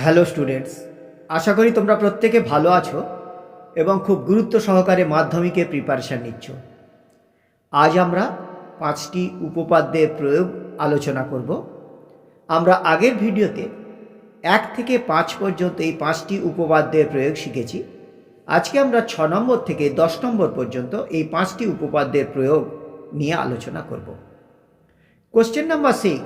Hello students, আশা করি তোমরা প্রত্যেকে ভালো আছো এবং খুব গুরুত্ব সহকারে মাধ্যমিকের প্রিপারেশান নিচ্ছ। আজ আমরা 5টি উপপাদ্যের প্রয়োগ আলোচনা করব। আমরা আগের ভিডিওতে 1 থেকে 5 পর্যন্ত এই 5টি উপপাদ্যের প্রয়োগ শিখেছি। আজকে আমরা 6 নম্বর থেকে 10 নম্বর পর্যন্ত এই 5টি উপপাদ্যের প্রয়োগ নিয়ে আলোচনা করব। কোশ্চেন নাম্বার 6,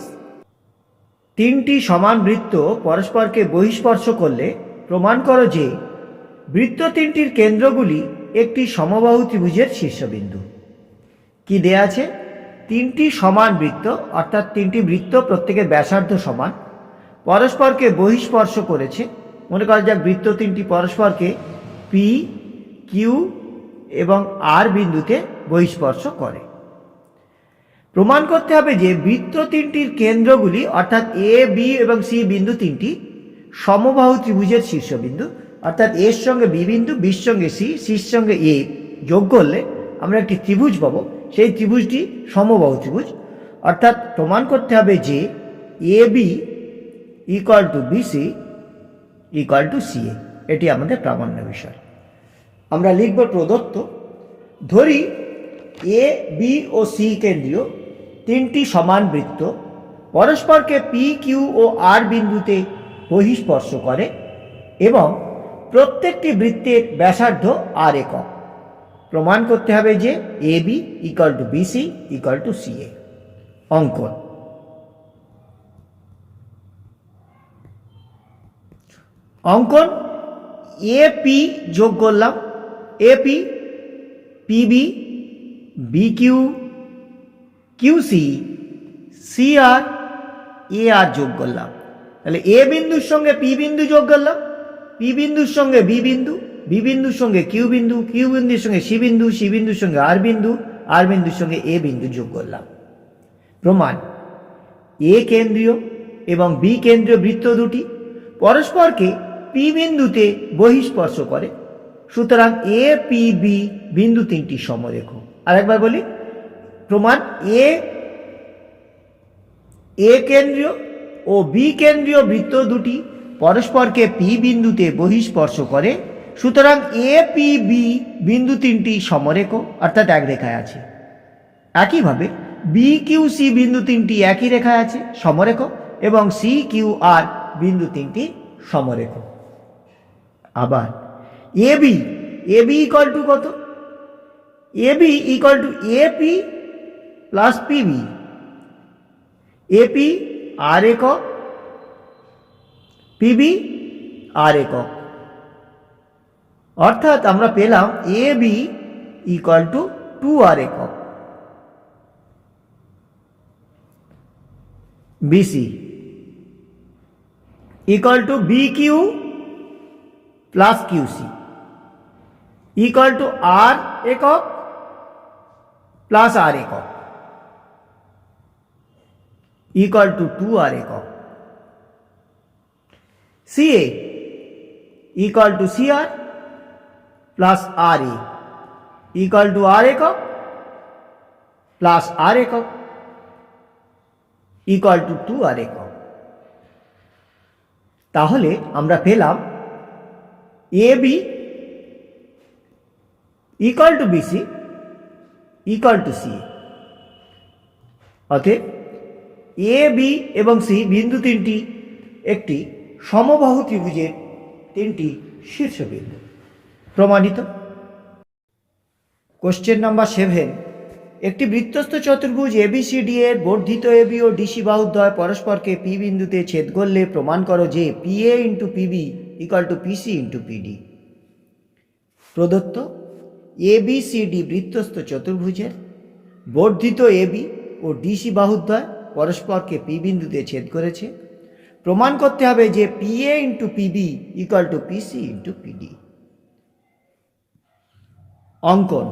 তিনটি সমান বৃত্ত পরস্পরকে বহিঃস্পর্শ করলে প্রমাণ করো যে বৃত্ত তিনটির কেন্দ্রগুলি একটি সমবাহু ত্রিভুজের শীর্ষবিন্দু। কি দেয়া আছে? তিনটি সমান বৃত্ত, অর্থাৎ তিনটি বৃত্ত প্রত্যেকের ব্যাসার্ধ সমান, পরস্পরকে বহিঃস্পর্শ করেছে। মনে করা যাক বৃত্ত তিনটি পরস্পরকে পি, কিউ এবং আর বিন্দুতে বহিঃস্পর্শ করে। প্রমাণ করতে হবে যে বৃত্ত তিনটির কেন্দ্রগুলি অর্থাৎ এ, বি এবং সি বিন্দু তিনটি সমবাহু ত্রিভুজের শীর্ষবিন্দু, অর্থাৎ এর সঙ্গে বি বিন্দু, বির সঙ্গে সি, সির সঙ্গে এ যোগ করলে আমরা একটি ত্রিভুজ পাবো। সেই ত্রিভুজটি সমবাহু ত্রিভুজ। অর্থাৎ প্রমাণ করতে হবে যে A B equal to BC equal to CA. এটি আমাদের প্রামাণ্য বিষয়। আমরা লিখব প্রদত্ত। ধরি এ, বি ও সি কেন্দ্রীয় তিনটি সমান বৃত্ত পরস্পরকে পি, কিউ ও আর বিন্দুতে বহিঃস্পর্শ করে এবং প্রত্যেকটি বৃত্তের ব্যাসার্ধ আর একক। প্রমাণ করতে হবে যে A B equal to BC equal to CA. অঙ্কন। অঙ্কন এ পি যোগ করলাম, A P, PB, B Q, Q C, C R, A R যোগ করলাম। তাহলে এ বিন্দুর সঙ্গে পি বিন্দু যোগ করলাম, পি বিন্দুর সঙ্গে বি বিন্দু, বি বিন্দুর সঙ্গে কিউ বিন্দু, কিউ বিন্দুর সঙ্গে সি বিন্দু, সি বিন্দুর সঙ্গে আর বিন্দু, আর বিন্দুর সঙ্গে এ বিন্দু যোগ করলাম। প্রমাণ: এ কেন্দ্রীয় এবং বি কেন্দ্রীয় বৃত্ত দুটি পরস্পরকে পি বিন্দুতে বহিঃস্পর্শ করে, সুতরাং এ পি বি বিন্দু তিনটি সমরেখ। আরেকবার বলি, প্রমাণ: এ কেন্দ্রীয় ও বি কেন্দ্রীয় বৃত্ত দুটি পরস্পরকে পি বিন্দুতে বহিঃস্পর্শ করে, সুতরাং এ পি বি বিন্দু তিনটি সমরেখ, অর্থাৎ এক রেখায় আছে। একইভাবে বি কিউ সি বিন্দু তিনটি একই রেখায় আছে, সমরেখ, এবং সি কিউ আর বিন্দু তিনটি সমরেখ। আবার এ বি ইকুয়াল টু কত? A B equal to A P plus PB. AP R একক, পিবি আর একক। অর্থাৎ আমরা পেলাম A B equal to 2 R একক। BC equal to B Q plus Q C equal to R একক plus R একক equal to 2 R একক। CA equal to C R plus R A equal to R একক plus R একক equal to 2 R একক। তাহলে আমরা পেলাম A B equal to BC equal to C. অতএব এ বি এবং সি বিন্দু তিনটি একটি সমবাহু ত্রিভুজের তিনটি শীর্ষবিন্দু। প্রমাণিত। কোশ্চেন নাম্বার 7, একটি বৃত্তস্থ চতুর্ভুজ এবিসিডি এর বর্ধিত এবি ও ডিসি বাহুদ্বয় পরস্পরকে পি বিন্দুতে ছেদ করলে প্রমাণ করো যে P A into PB equal to PC into PD. প্রদত্ত এবিসিডি বৃত্তস্থ চতুর্ভুজের বর্ধিত এবি ও ডিসি বাহুদ্বয় পরস্পরকে পি বিন্দুতে ছেদ করেছে। প্রমাণ করতে হবে যে P A into PB equal to PC into PD. অঙ্কন।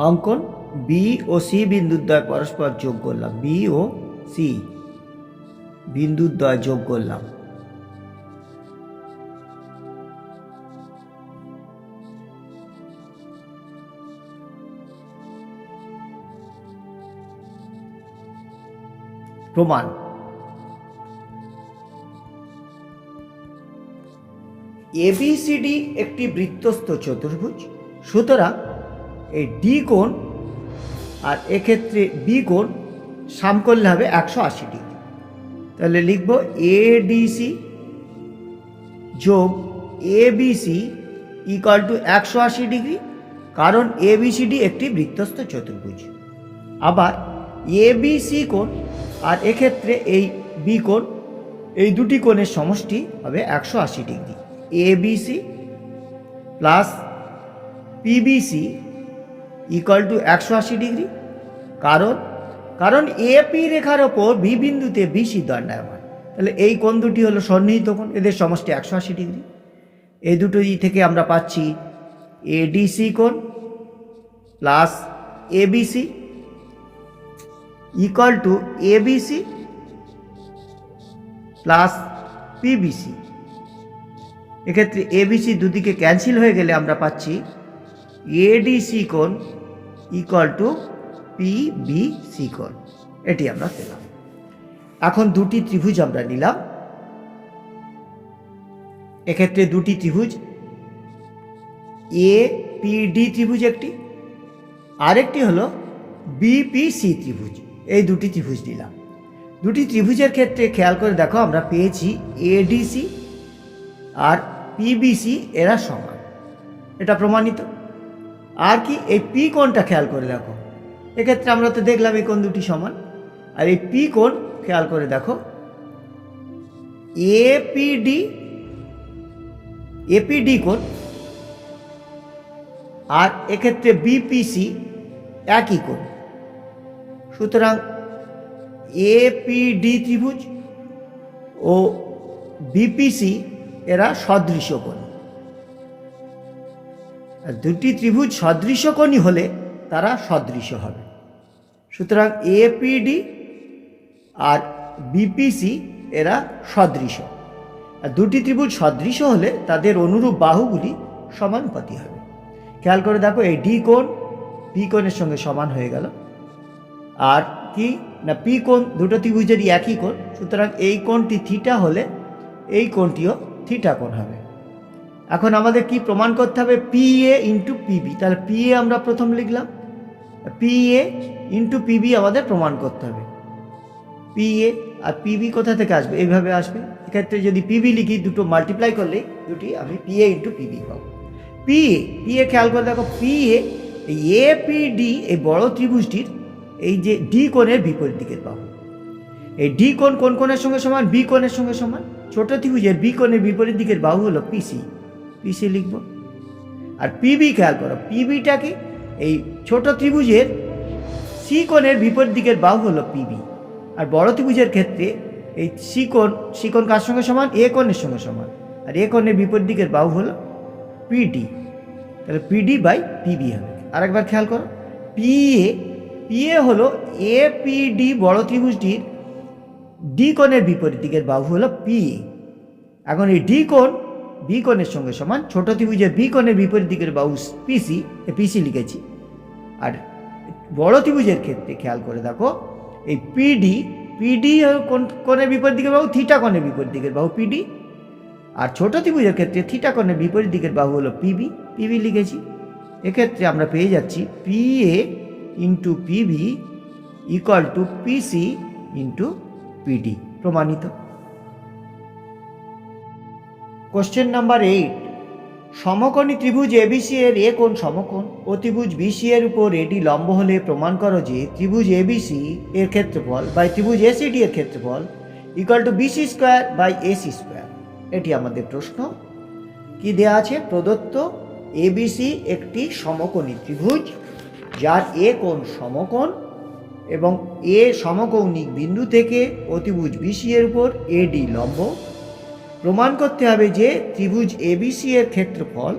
অঙ্কন বি ও সি বিন্দুদ্বয় পরস্পর যোগ করলাম, বি ও সি বিন্দুদ্বয় যোগ করলাম। প্রমাণ। এবিসিডি একটি বৃত্তস্থ চতুর্ভুজ, সুতরাং এই ডি কোণ আর এক্ষেত্রে বি কোণ সাম করলে হবে 180 ডিগ্রি। তাহলে লিখব এডিসি যোগ এবিসি ইকুয়াল টু 180 ডিগ্রি, কারণ এবিসিডি একটি বৃত্তস্থ চতুর্ভুজ। আবার এবিসি কোণ আর এক্ষেত্রে এই বি কোণ, এই দুটি কোণের সমষ্টি হবে 180 degree. ABC plus PVC equal to 180 degree, কারণ এপি রেখার ওপর বি বিন্দুতে বিসি দণ্ডায়মান। তাহলে এই কোণ দুটি হলো সন্নিহিত কোণ, এদের সমষ্টি 180 ডিগ্রি। এই দুটো থেকে আমরা পাচ্ছি এডিসি কোণ plus ABC equal to ABC plus PVC. এক্ষেত্রে এবিসি দুদিকে ক্যান্সেল হয়ে গেলে আমরা পাচ্ছি এডিসি কোণ ইকুয়াল টু পিবিসি কোণ। এটি আমরা পেলাম। এখন দুটি ত্রিভুজ আমরা নিলাম। এক্ষেত্রে দুটি ত্রিভুজ এপিডি ত্রিভুজ একটি, আরেকটি হলো বিপিসি ত্রিভুজ। এই দুটি ত্রিভুজ নিলাম। দুটি ত্রিভুজের ক্ষেত্রে খেয়াল করে দেখো, আমরা পেয়েছি এডিসি আর পিবিসি এরা সমান, এটা প্রমাণিত। আর কি এই পি কোণটা খেয়াল করে দেখো, এক্ষেত্রে আমরা তো দেখলাম এই কোণ দুটি সমান, আর এই পি কোণ খেয়াল করে দেখো এপিডি কোণ আর এক্ষেত্রে বিপিসি একই কোণ। সুতরাং এপিডি ত্রিভুজ ও বিপিসি এরা সদৃশ কোণ। দুটি ত্রিভুজ সদৃশ কোণই হলে তারা সদৃশ হবে। সুতরাং এপিডি আর বিপিসি এরা সদৃশ। আর দুটি ত্রিভুজ সদৃশ হলে তাদের অনুরূপ বাহুগুলি সমানুপাতি হবে। খেয়াল করে দেখো, এই ডি কোণ পি কোণের সঙ্গে সমান হয়ে গেল। আর কি না, পি কোণ দুটো ত্রিভুজেরই একই কোণ, সুতরাং এই কোণটি থিটা হলে এই কোণটিও থিটা কোণ হবে। এখন আমাদের কি প্রমাণ করতে হবে? P A into PB. তাহলে পি এ আমরা প্রথম লিখলাম, পি এ ইন্টু পিবি আমাদের প্রমাণ করতে হবে। পি এ আর পিবি কোথা থেকে আসবে? এইভাবে আসবে। এক্ষেত্রে যদি পিবি লিখি, দুটো মাল্টিপ্লাই করলে দুটি আমি পি এ ইন্টু পিবি পাবো। পি এ খেয়াল করে দেখো, পি এ পিডি এই বড় ত্রিভুজটির এই যে ডি কোণের বিপরীত দিকের বাহু। এই ডি কোণ কোন কোণের সঙ্গে সমান? বি কোণের সঙ্গে সমান। ছোট ত্রিভুজের বি কোণের বিপরীত দিকের বাহু হলো পিসি, পিসি লিখব। আর পিবি খেয়াল করো, পিবিটা কি? এই ছোট ত্রিভুজের সি কোণের বিপরীত দিকের বাহু হলো পিবি। আর বড় ত্রিভুজের ক্ষেত্রে এই সি কোণ কার সঙ্গে সমান? এ কোণের সঙ্গে সমান। আর এ কোণের বিপরীত দিকের বাহু হলো পিডি। তাহলে পিডি বাই পিবি হবে। আরেকবার খেয়াল করো, পি এ হলো এপিডি বড় ত্রিভুজটির ডি কোণের বিপরীত দিকের বাহু হলো পি এ। এখন এই ডি কোণ বি কোণের সঙ্গে সমান। ছোট ত্রিভুজের বি কোণের বিপরীত দিকের বাহু পিসি, পিসি লিখেছি। আর বড় ত্রিভুজের ক্ষেত্রে খেয়াল করে দেখো, এই পিডি কোণের বিপরীত দিকের বাহু থিটা কোণের বিপরীত দিকের বাহু পিডি। আর ছোট ত্রিভুজের ক্ষেত্রে থিটা কোণের বিপরীত দিকের বাহু হলো পিবি, পিবি লিখেছি। এক্ষেত্রে আমরা পেয়ে যাচ্ছি P A into PB equal to PC into PD, প্রমাণিত। কোশ্চেন নাম্বার 8, সমকোণী ত্রিভুজ এবিসি এর এ কোণ সমকোণ ও ত্রিভুজ বিসি এর উপর এডি লম্ব হলে প্রমাণ করো যে ত্রিভুজ এবিসি এর ক্ষেত্রফল বাই ত্রিভুজ এসিডি এর ক্ষেত্রফল equal to BC square by AC square. এটি আমাদের প্রশ্ন। কি দেয়া আছে? প্রদত্ত এবিসি একটি সমকোণী ত্রিভুজ যার এ কোণ সমকোণ এবং এ সমকৌণিক বিন্দু থেকে অতিভুজ বিসি এর উপর এডি লম্ব। প্রমাণ করতে হবে যে ত্রিভুজ এবিসি এর ক্ষেত্রফল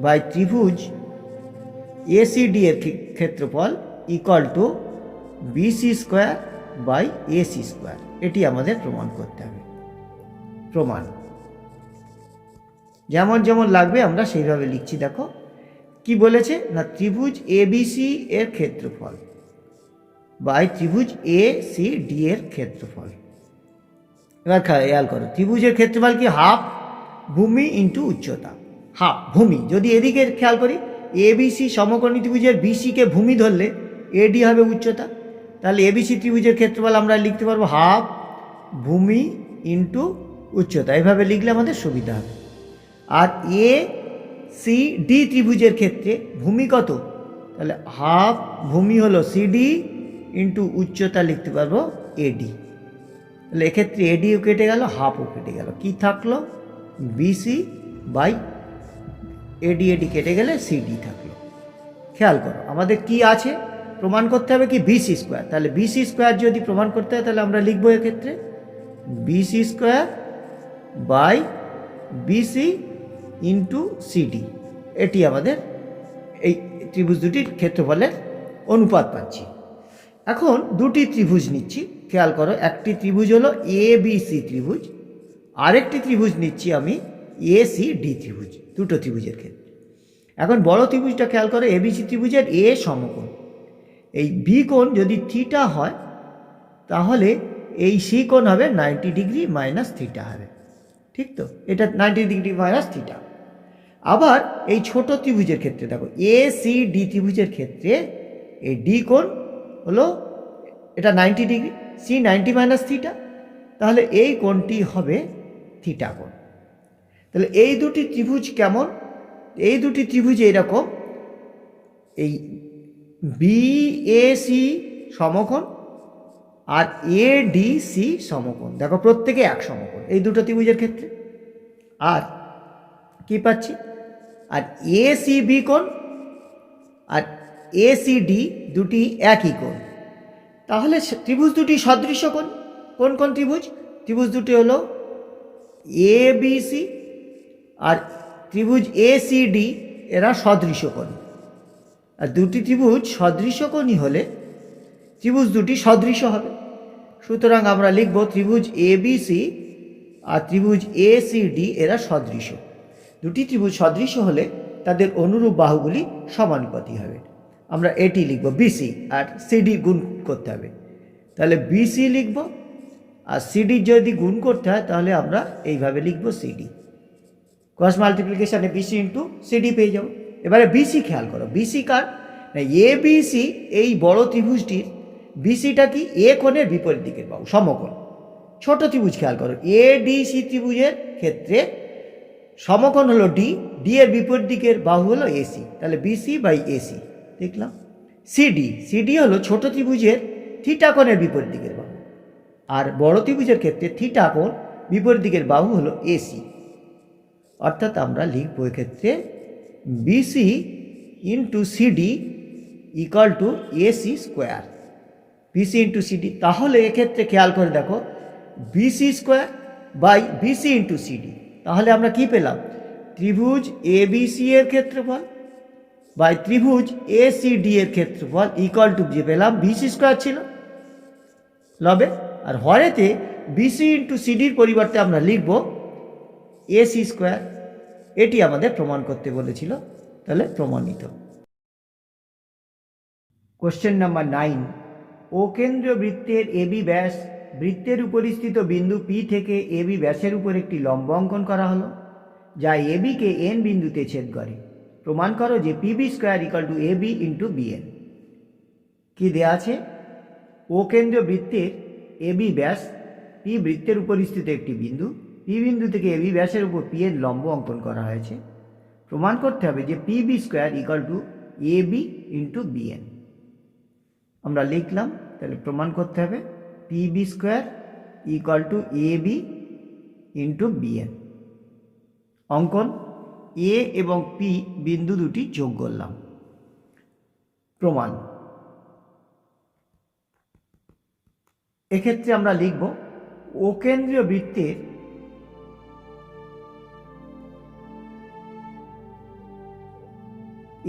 বাই ত্রিভুজ এসিডি এর ক্ষেত্রফল equal to BC square by AC square. এটি আমাদের প্রমাণ করতে হবে। প্রমাণ যেমন যেমন লাগবে আমরা সেইভাবে লিখছি। দেখো কি বলেছে না, ত্রিভুজ এবিসি এর ক্ষেত্রফল বাই ত্রিভুজ এ সি ডি এর ক্ষেত্রফল। এবার খেয়াল করো, ত্রিভুজের ক্ষেত্রফল কি? হাফ ভূমি ইন্টু উচ্চতা। হাফ ভূমি, যদি এদিকে খেয়াল করি এবিসি সমকোণী ত্রিভুজের বিসিকে ভূমি ধরলে এডি হবে উচ্চতা, তাহলে এবিসি ত্রিভুজের ক্ষেত্রফল আমরা লিখতে পারবো হাফ ভূমি ইন্টু উচ্চতা। এভাবে লিখলে আমাদের সুবিধা হবে। আর এ সি ডি ত্রিভুজের ক্ষেত্রে ভূমি কত? তাহলে হাফ ভূমি হলো সিডি ইন্টু উচ্চতা লিখতে পারবো এডি। তাহলে এক্ষেত্রে এডিও কেটে গেল, হাফও কেটে গেল, কি থাকলো? বিসি বাই এডি, এডি কেটে গেলে সিডি থাকলো। খেয়াল করো আমাদের কি আছে? প্রমাণ করতে হবে কি? BC square. তাহলে বিসি স্কোয়ার যদি প্রমাণ করতে হয় তাহলে আমরা লিখবো এক্ষেত্রে BC square by BC into CD. এটি আমাদের এই ত্রিভুজ দুটির ক্ষেত্রফলের অনুপাত পাচ্ছি। এখন দুটি ত্রিভুজ নিচ্ছি, খেয়াল করো, একটি ত্রিভুজ হলো এ বি সি ত্রিভুজ, আরেকটি ত্রিভুজ নিচ্ছি আমি এ সি ডি ত্রিভুজ, দুটো ত্রিভুজের ক্ষেত্রে। এখন বড় ত্রিভুজটা খেয়াল করো, এবিসি ত্রিভুজের এ সমকোণ, এই বি কোণ যদি থিটা হয় তাহলে এই সি কোণ হবে 90 ডিগ্রি মাইনাস থিটা হবে, ঠিক তো? এটা 90 ডিগ্রি মাইনাস থিটা। আবার এই ছোট ত্রিভুজের ক্ষেত্রে দেখো এ সি ডি ত্রিভুজের ক্ষেত্রে এই ডি কোণ হলো এটা 90 ডিগ্রি, সি 90 মাইনাস থিটা, তাহলে এই কোণটি হবে থিটা কোণ। তাহলে এই দুটি ত্রিভুজ কেমন? এই দুটি ত্রিভুজ এইরকম, এই বি এ সি সমকোণ আর এ ডি সি সমকোণ, দেখো প্রত্যেকে এক সমকোণ এই দুটো ত্রিভুজের ক্ষেত্রে। আর কি পাচ্ছি? আর এ সি বি কোণ আর এ সি ডি দুটি একই কোণ, তাহলে ত্রিভুজ দুটি সদৃশ্য কোণ। কোন কোন ত্রিভুজ? ত্রিভুজ দুটি হলো এ বি সি আর ত্রিভুজ এ সি ডি, এরা সদৃশ্য কোণ। আর দুটি ত্রিভুজ সদৃশ্য কোণই হলে ত্রিভুজ দুটি সদৃশ্য হবে। সুতরাং আমরা লিখব ত্রিভুজ এ বি সি আর ত্রিভুজ এ সি ডি এরা সদৃশ্য। দুটি ত্রিভুজ সদৃশ্য হলে তাদের অনুরূপ বাহুগুলি সমানুপাতি হবে। আমরা এটি লিখব বিসি, আর সিডি গুণ করতে হবে, তাহলে বিসি লিখব। আর সিডি যদি গুণ করতে হয় তাহলে আমরা এইভাবে লিখব সিডি, ক্রস মাল্টিপ্লিকেশানে বিসি ইন্টু সিডি পেয়ে যাব। এবারে বিসি খেয়াল করো, বিসি কার? না এ বিসি, এই বড় ত্রিভুজটির বিসিটা কি? এ কোণের বিপরীত দিকের বাহু, সমকোণ। ছোট ত্রিভুজ খেয়াল করো, এ ডি সি ত্রিভুজের ক্ষেত্রে সমকোণ হলো ডি, ডি এর বিপরীত দিকের বাহু হলো এসি, তাহলে বিসি বাই এসি দেখলাম। সিডি, সিডি হলো ছোট ত্রিভুজের থিটা কোণের বিপরীত দিকের বাহু, আর বড় ত্রিভুজের ক্ষেত্রে থিটা কোণ বিপরীত দিকের বাহু হলো এসি। অর্থাৎ আমরা লিখব এক্ষেত্রে BC into CD equal to AC square, BC into CD. তাহলে এক্ষেত্রে খেয়াল করে দেখো BC square by BC into CD, তাহলে আমরা কি পেলাম? ত্রিভুজ এ বিসি এর ক্ষেত্রফল বাই ত্রিভুজ এ সি ডি এর ক্ষেত্রফল ইকুয়াল টু যে পেলাম বিসি স্কোয়ার ছিল লবে, আর হরেতে বিসি ইন্টু সিডির পরিবর্তে আমরা লিখব এসি স্কোয়ার। এটি আমাদের প্রমাণ করতে বলেছিল, তাহলে প্রমাণিত। কোশ্চেন নাম্বার 9, ও কেন্দ্রীয় বৃত্তের এবি ব্যাস বৃত্তের উপরিস্থিত বিন্দু পি থেকে এবি ব্যাসের উপর একটি লম্ব অঙ্কন করা হলো যা এবিকে এন বিন্দুতে ছেদ করে। প্রমাণ করো যে PB square equal to AB into BN. কি দেয়া আছে? ও কেন্দ্রীয় বৃত্তের এবি ব্যাস পি বৃত্তের উপরিস্থিত একটি বিন্দু, পি বিন্দু থেকে এবি ব্যাসের উপর পি এর লম্ব অঙ্কন করা হয়েছে। প্রমাণ করতে হবে যে PB square equal to AB into BN. আমরা লিখলাম, তাহলে প্রমাণ করতে হবে PB square equal to AB into BN. অঙ্কন এ এবং পি বিন্দু দুটি যোগ করলাম। প্রমাণ, এক্ষেত্রে আমরা লিখব ও কেন্দ্রীয় বৃত্তের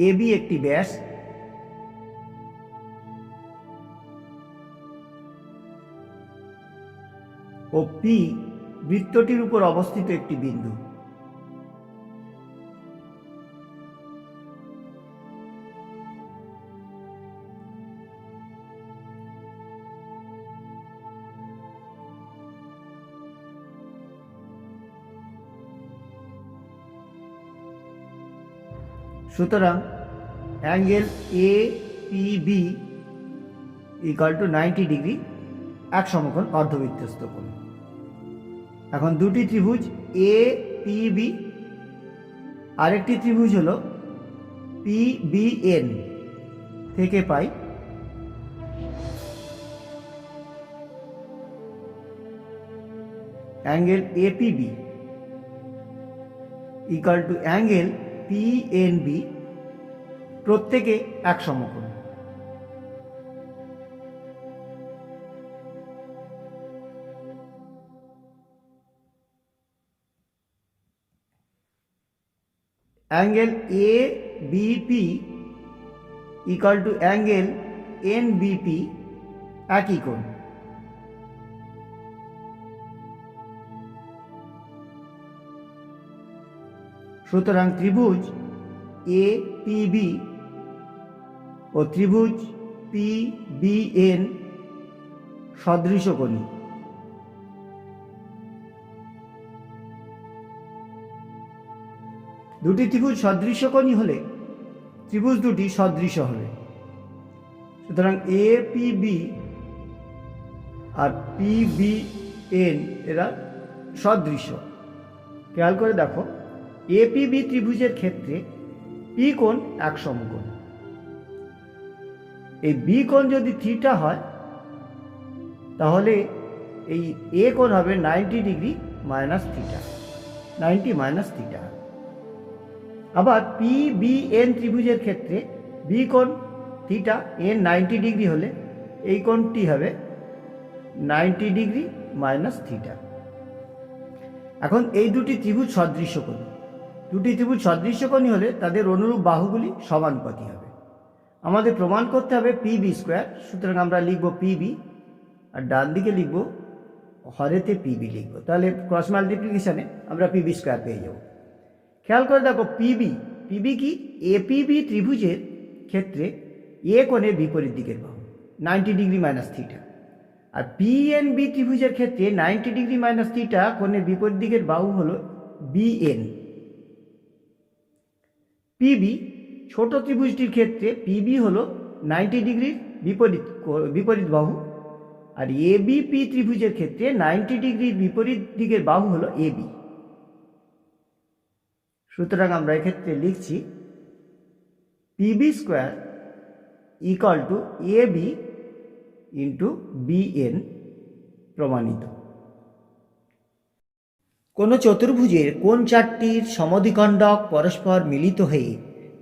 এবি একটি ব্যাস ও পি বৃত্তটির উপর অবস্থিত একটি বিন্দু। সুতরাং angle A P B equal to 90 degree, এক সমকোণ অর্ধবৃত্তস্থ কোণ। এখন দুটি ত্রিভুজ এ পি বি, আরেকটি ত্রিভুজ হলো পি বি এন থেকে পাই angle A P B equal to angle P N B, প্রত্যেকে এক সমকোণ। Angle A BP equal to angle N BP, একই কোণ। সুতরাং ত্রিভুজ এ পি বি ও ত্রিভুজ পি বি এন সদৃশকোণী। দুটি ত্রিভুজ সদৃশকোণী হলে ত্রিভুজ দুটি সদৃশ হবে। সুতরাং এ পি বি আর পি বি এন এরা সদৃশ। খেয়াল করে দেখো, এ পি বি ত্রিভুজের ক্ষেত্রে পি কোণ এক সমকোণ। এই বি কোণ যদি থিটা হয় তাহলে এই এ কোণ হবে 90 degree minus theta, 90 minus theta. আবার পি বি এন ত্রিভুজের ক্ষেত্রে বি কোণ থিটা, এন 90 ডিগ্রি হলে এই কোণটি হবে 90 ডিগ্রি মাইনাস থিটা। এখন এই দুটি ত্রিভুজ সদৃশকোণী। দুটি ত্রিভুজ সদৃশকোণী হলে তাদের অনুরূপ বাহুগুলি সমানুপাতি হবে। আমাদের প্রমাণ করতে হবে পি বি স্কোয়ার। সুতরাং আমরা লিখব পি বি, আর ডান দিকে লিখব হরেতে পি বি লিখব। তাহলে ক্রস মাল্টিপ্লিকেশানে আমরা পি বি স্কোয়ার পেয়ে যাব। খেয়াল করে দেখো, পিবি পিবি কি, এপিবি ত্রিভুজের ক্ষেত্রে এ কোণের বিপরীত দিকের বাহু 90 ডিগ্রি মাইনাস থিটা, আর পিএনবি ত্রিভুজের ক্ষেত্রে 90 ডিগ্রি মাইনাস থিটা কোণের বিপরীত দিকের বাহু হলো বিএন। পিবি ছোট ত্রিভুজটির ক্ষেত্রে পিবি হলো 90 ডিগ্রির বিপরীত বাহু, আর এবিপি ত্রিভুজের ক্ষেত্রে 90 ডিগ্রির বিপরীত দিকের বাহু হলো এবি। সুতরাং আমরা এক্ষেত্রে লিখছি PB square equal to A B into BN, প্রমাণিত। কোনো চতুর্ভুজের কোন চারটির সমদ্বিখণ্ডক পরস্পর মিলিত হয়ে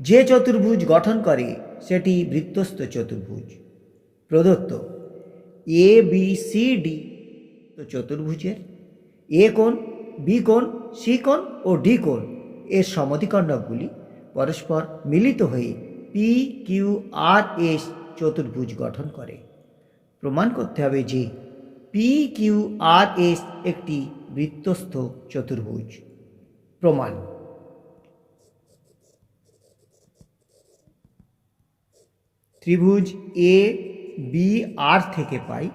যে চতুর্ভুজ গঠন করে সেটি বৃত্তস্থ চতুর্ভুজ। প্রদত্ত এ বি সি ডি চতুর্ভুজের এ কোণ, বি কোণ, সি কোণ ও ডি কোণ এর সমদ্বিখণ্ডকগুলি পরস্পর মিলিত হয়ে পি কিউ আর এস চতুর্ভুজ গঠন করে। প্রমাণ করতে হবে যে পি কিউ আর এস একটি বৃত্তস্থ চতুর্ভুজ। প্রমাণ: ত্রিভুজ এ বি আর থেকে পাই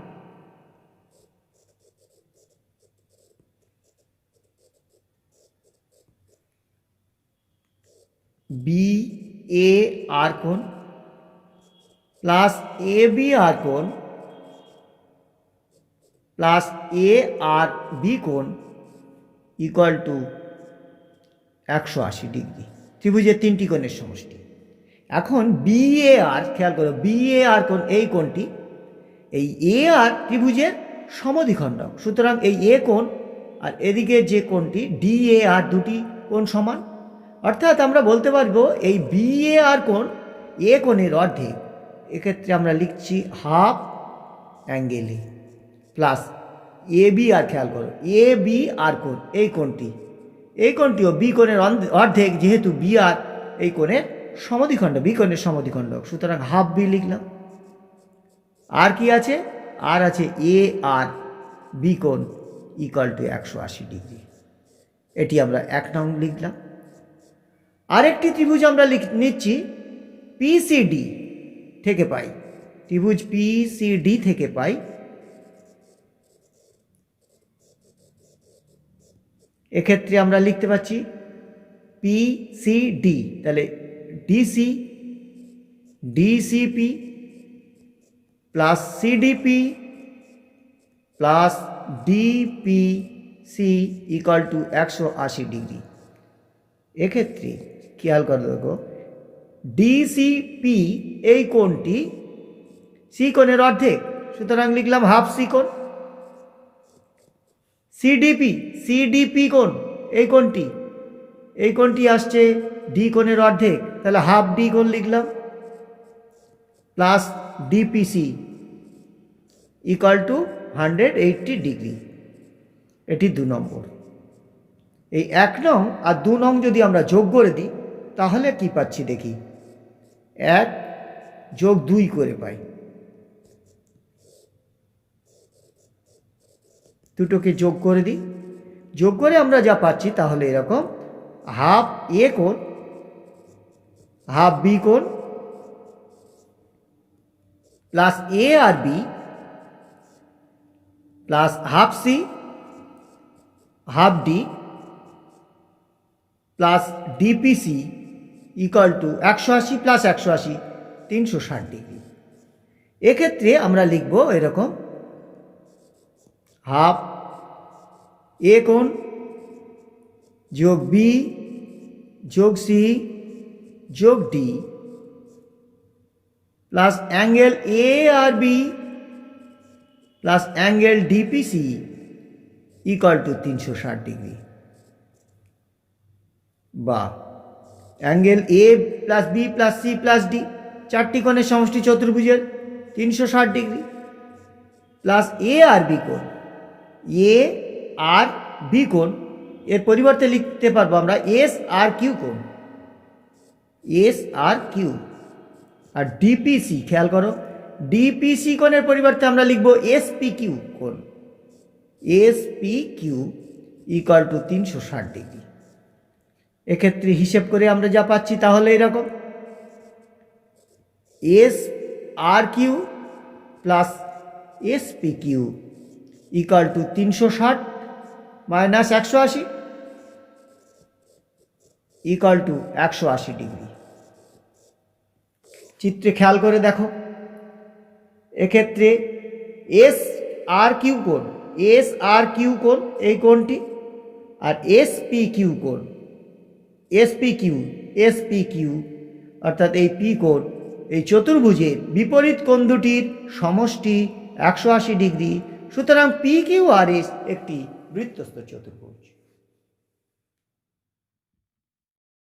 বি এ আর কোণ প্লাস এ বি আর কোণ প্লাস এ আর বি কোণ ইকুয়াল টু 180 ডিগ্রি। ত্রিভুজের তিনটি কোণের সমষ্টি। এখন বি এ আর, খেয়াল করো, বি এ আর কোণ, এই কোণটি, এই এ আর ত্রিভুজের সমদ্বিখণ্ডক। সুতরাং এই এ কোণ আর এদিকে যে কোণটি ডি এ আর, দুটি কোণ সমান। অর্থাৎ আমরা বলতে পারবো এই বি এ আর কোণ এ কোণের অর্ধেক। এক্ষেত্রে আমরা লিখছি half angle A plus A B আর, খেয়াল করো, এ বি আর কোণ, এই কোণটিও বি কোণের অর্ধেক, যেহেতু বি আর এই কোণের সমদ্বিখণ্ডক, বি কোণের সমদ্বিখণ্ডক। সুতরাং হাফ বি লিখলাম। আর কি আছে? আর আছে এ আর বি কোণ ইকুয়াল টু 180 ডিগ্রি। এটি আমরা 1 নং লিখলাম। আরেকটি ত্রিভুজ আমরা নিচ্ছি পিসিডি থেকে পাই। ত্রিভুজ পিসিডি থেকে পাই এক্ষেত্রে আমরা লিখতে পাচ্ছি পিসিডি। তাহলে DC DCP plus CDP plus DPC equal to 180 degree. এক্ষেত্রে খেয়াল করে দেখো, ডিসিপি এই কোণটি সি কোণের অর্ধেক, সুতরাং লিখলাম হাফ সি কোণ। সিডিপি সিডিপি কোণ এই কোণটি আসছে ডি কোণের অর্ধেক, তাহলে হাফ ডি কোণ লিখলাম, plus DPC equal to 180 degree. এটি 2 নম্বর। এই 1 নং আর 2 নং যদি আমরা যোগ করে দিই তাহলে কি পাচ্ছি দেখি, 1 যোগ 2 করে পাই, দুটোকে যোগ করে দিই। যোগ করে আমরা যা পাচ্ছি তাহলে এরকম, হাফ এ কোণ হাফ বি কোণ প্লাস এ আর B plus half C half D plus DPC equal to 180 plus 180 360 degree. এক্ষেত্রে আমরা লিখব এরকম, হাফ এ কোণ যোগ বি যোগ সি যোগ ডি প্লাস অ্যাঙ্গেল এ আর B plus angle DPC equal to 360 degree. বা angle A plus B plus C plus D, 4টি কোণের সমষ্টি চতুর্ভুজের 360 ডিগ্রি, প্লাস এ আর বি কোণ, এ আর বি কোণ এর পরিবর্তে লিখতে পারবো আমরা এস আর কিউ কোণ, এস আর কিউ। আর ডিপিসি খেয়াল করো, ডিপিসি কোণের পরিবর্তে আমরা লিখব এসপি কিউ কোণ, SP Q equal to 360 degree. এক্ষেত্রে হিসেব করে আমরা যা পাচ্ছি তাহলে এরকম, S R Q plus SP Q equal to 360 minus 180 equal to 180 degree. চিত্রে খেয়াল করে দেখো, এক্ষেত্রে এস আর কিউ কোণ এই কোণটি, আর এসপি কিউ অর্থাৎ এই পি কোণ, এই চতুর্ভুজের বিপরীত কোণ দুটির সমষ্টি 180 ডিগ্রি। সুতরাং পি কিউ আর এস একটি বৃত্তস্থ চতুর্ভুজ।